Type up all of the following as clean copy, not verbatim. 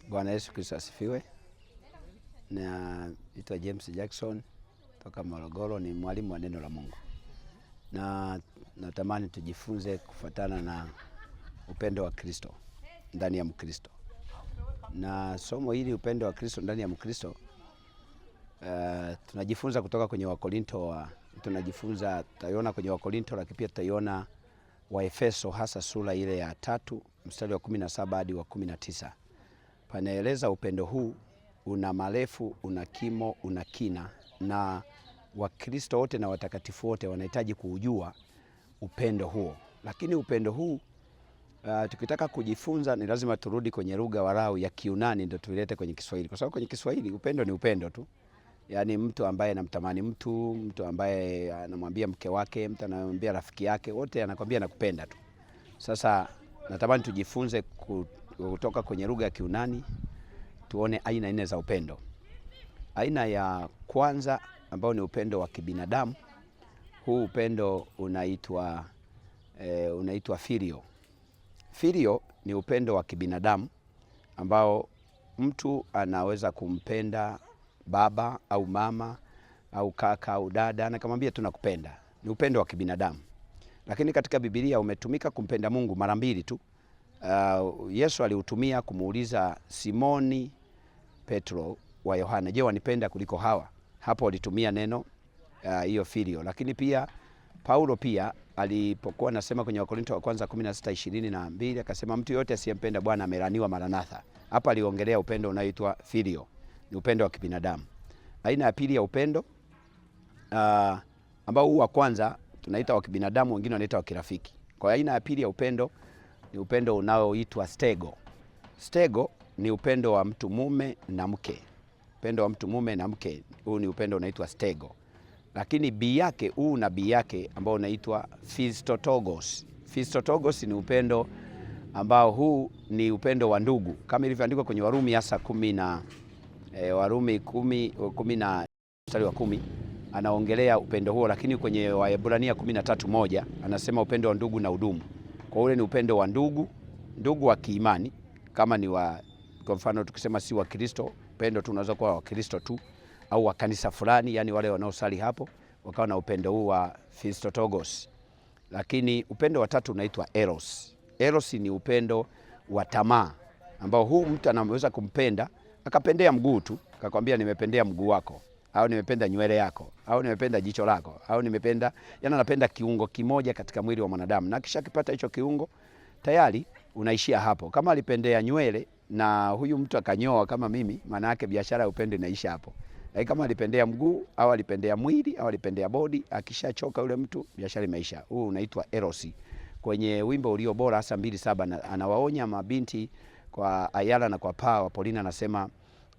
Bwana Yesu Kristo asifiwe. Naitwa James Jackson toka Morogoro, ni mwalimu wa neno la Mungu. Na natamani tujifunze kufuatana na upendo wa Kristo ndani ya Mkristo. Na somo hili, upendo wa Kristo ndani ya Mkristo, tunajifunza kutoka kwenye Wakorinto, tutaiona kwenye Wakorinto, lakini pia tutaiona Waefeso, hasa sura ile ya 3 mstari wa 17 hadi wa 19. Panaeleza upendo huu una marefu, una kimo, una kina, na Wakristo wote na watakatifu wote wanahitaji kuujua upendo huo. Lakini upendo huu tukitaka kujifunza ni lazima turudi kwenye lugha walau ya Kiunani ndio tuilete kwenye Kiswahili. Kwa sababu kwenye Kiswahili upendo ni upendo tu. Yaani mtu ambaye anamtamani mtu ambaye anamwambia mke wake, mtu anamwambia rafiki yake, wote anakwambia nakupenda tu. Sasa natamani tujifunze kutoka kwenye lugha ya Kiunani, tuone aina 4 za upendo. Aina ya kwanza ambao ni upendo wa kibinadamu. Huu upendo unaitwa filio. Filio ni upendo wa kibinadamu ambao mtu anaweza kumpenda baba au mama au kaka au dada na kumwambia tunakupenda. Ni upendo wa kibinadamu. Lakini katika Biblia umetumika kumpenda Mungu mara 2 tu. Yesu aliutumia kumuuliza Simoni Petro wa Yohana, je, wanipenda kuliko hawa? Hapo alitumia neno hiyo filio. Lakini pia Paulo pia alipokuwa anasema kwenye Wakorinto wa kwanza 16:22 akasema mtu yote asiyempenda Bwana amelaaniwa maranatha. Hapa aliongelea upendo unaoitwa filio. Ni upendo wa kibinadamu. Aina ya pili ya upendo ambao huu wa kwanza tunaita wa kibinadamu, wengine wanaita wa kirafiki. Kwa aina ya pili ya upendo ni upendo unaoitwa stego. Stego ni upendo wa mtu mume na mke. Upendo wa mtu mume na mke, huu ni upendo unaitwa stego. Lakini bi yake, huu na bi yake ambao unaitwa phistotogos. Phistotogos ni upendo ambao huu ni upendo wa ndugu. Kama ilivyoandikwa kwenye Warumi hasa 10 Warumi 10 na mstari wa 10 anaongelea upendo huo, lakini kwenye Waebrania 13:1 anasema upendo wa ndugu na udumu. Kwa ule ni upendo wa ndugu wa kiimani, kama ni kwa mfano tukisema si wa Kristo, upendo tunaweza kuwa wa Kristo tu au wa kanisa fulani, yani wale wanaosali hapo wakawa na upendo huu wa phistotogos. Lakini upendo wa tatu unaitwa eros. Eros ni upendo wa tamaa ambao huu mtu anaweza kumpenda akapendea mguu tu, akakwambia nimependea mguu wako, au nimependa nywele yako, au nimependa jicho lako, au nimependa, yani anapenda kiungo kimoja katika mwili wa mwanadamu, na kisha kipata hicho kiungo tayari unaishia hapo. Kama alipendea nywele na huyu mtu akanyoa kama mimi, maana yake biashara ya upendo inaisha hapo. Lakini kama alipendea mguu au alipendea mwili au alipendea body, akishachoka yule mtu biashara imeisha. Huu unaitwa erosi. Kwenye wimbo ulio bora hasa 2:7 anawaonya mabinti kwa Ayala na kwa Pawa, Paulina anasema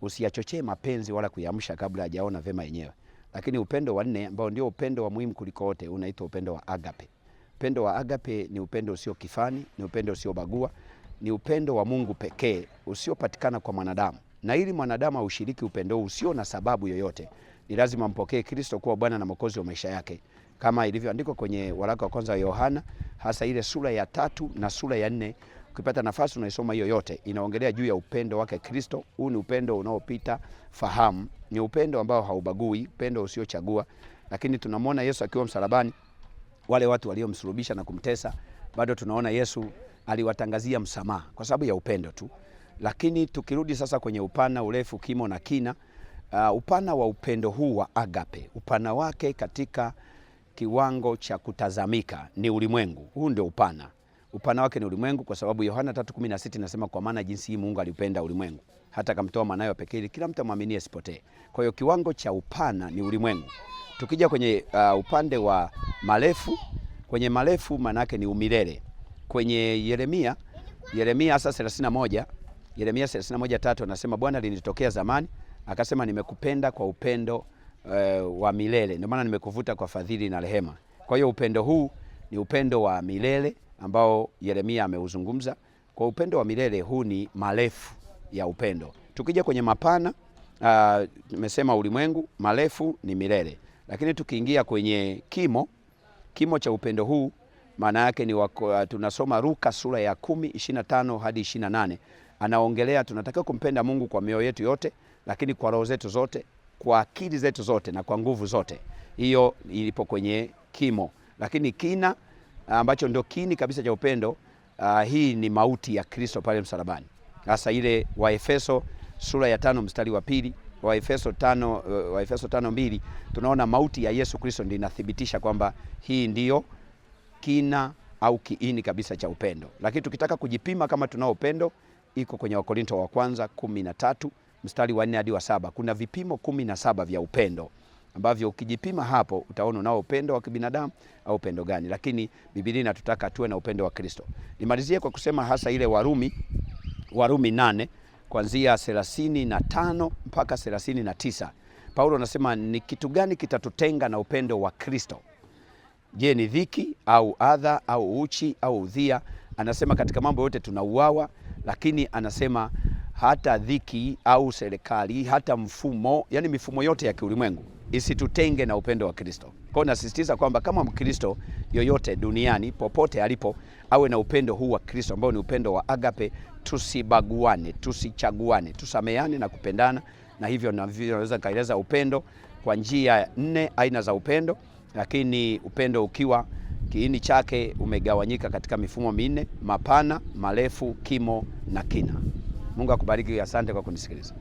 usiyachochee mapenzi wala kuyamsha kabla hajaona vema yenyewe. Lakini upendo wa 4 ambao ndio upendo wa muhimu kuliko wote unaitwa upendo wa agape. Upendo wa agape ni upendo usio kifani, ni upendo usio bagua, ni upendo wa Mungu pekee usiopatikana kwa mwanadamu. Na ili mwanadamu aushiriki upendo usio na sababu yoyote, ni lazima mpokee Kristo kuwa Bwana na Mwokozi wa maisha yake. Kama ilivyoandikwa kwenye waraka wa kwanza wa Yohana, hasa ile sura ya 3 na sura ya 4, ukipata nafasi unaisoma hiyo yote, inaongelea juu ya upendo wake Kristo. Huu ni upendo unaopita fahamu, ni upendo ambao haubagui, upendo usiochagua. Lakini tunamwona Yesu akiwa msalabani, wale watu waliomsulubisha na kumtesa, bado tunaona Yesu aliwatangazia msamaha kwa sababu ya upendo tu. Lakini tukirudi sasa kwenye upana, urefu, kimo na kina, upana wa upendo huu wa agape, upana wake katika kiwango cha kutazamika ni ulimwengu. Huu ndio upana. Upana wake ni ulimwengu, kwa sababu Yohana 3:16 inasema kwa maana jinsi hii Mungu alipenda ulimwengu hata akamtoa mwanawe pekee ili kila mtu amwaminie asipotee. Kwa hiyo kiwango cha upana ni ulimwengu. Tukija kwenye upande wa marefu, kwenye marefu maana yake ni umilele. Kwenye Yeremia hasa 31, Yeremia 31:3 anasema Bwana alinitokea zamani akasema nimekupenda kwa upendo wa milele, ndio maana nimekuvuta kwa fadhili na rehema. Kwa hiyo upendo huu ni upendo wa milele ambao Yeremia ameuzungumza. Kwa upendo wa milele huu ni marefu ya upendo. Tukija kwenye mapana, tumesema ulimwengu, marefu ni milele. Lakini tukiingia kwenye kimo cha upendo huu, maana yake ni tunasoma Luka sura ya 10:25 hadi 28. anaongelea tunatakiwa kumpenda Mungu kwa mioyo yetu yote, lakini kwa roho zetu zote, kwa akili zetu zote na kwa nguvu zote. Hiyo ilipo kwenye kimo, lakini kina ambacho ndio kini kabisa cha upendo, hii ni mauti ya Kristo pale msalabani. Hasa ile Waefeso sura ya 5 mstari wa 2, Waefeso 5:2, tunaona mauti ya Yesu Kristo ndio inathibitisha kwamba hii ndiyo kina au kiini kabisa cha upendo. Lakini tukitaka kujipima kama tunao upendo, iko kwenye Wakorinto wa kwanza 13 mstari wa 4 hadi wa 7. Kuna vipimo 17 vya upendo ambavyo ukijipima hapo utaona unao upendo wa kibinadamu au upendo gani, lakini Biblia inatutaka tuwe na upendo wa Kristo. Nimalizie kwa kusema hasa ile Warumi 8 kuanzia 35 mpaka 39. Paulo anasema ni kitu gani kitatutenga na upendo wa Kristo? Je, ni dhiki au adha au uchi au udhia? Anasema katika mambo yote tunauawa, lakini anasema hata dhiki au serikali, hata mfumo, yani mifumo yote ya kiulimwengu isitutenge na upendo wa Kristo. Kwa hiyo nasisitiza kwamba kama Mkristo yoyote duniani popote alipo awe na upendo huu wa Kristo ambao ni upendo wa agape. Tusibaguane, tusichaguane, tusameane na kupendana. Na hivyo naweza kaeleza upendo kwa njia 4 aina za upendo, lakini upendo ukiwa kiini chake umegawanyika katika mifumo 4: mapana, marefu, kimo na kina. Mungu akubariki. Asante kwa kunisikiliza.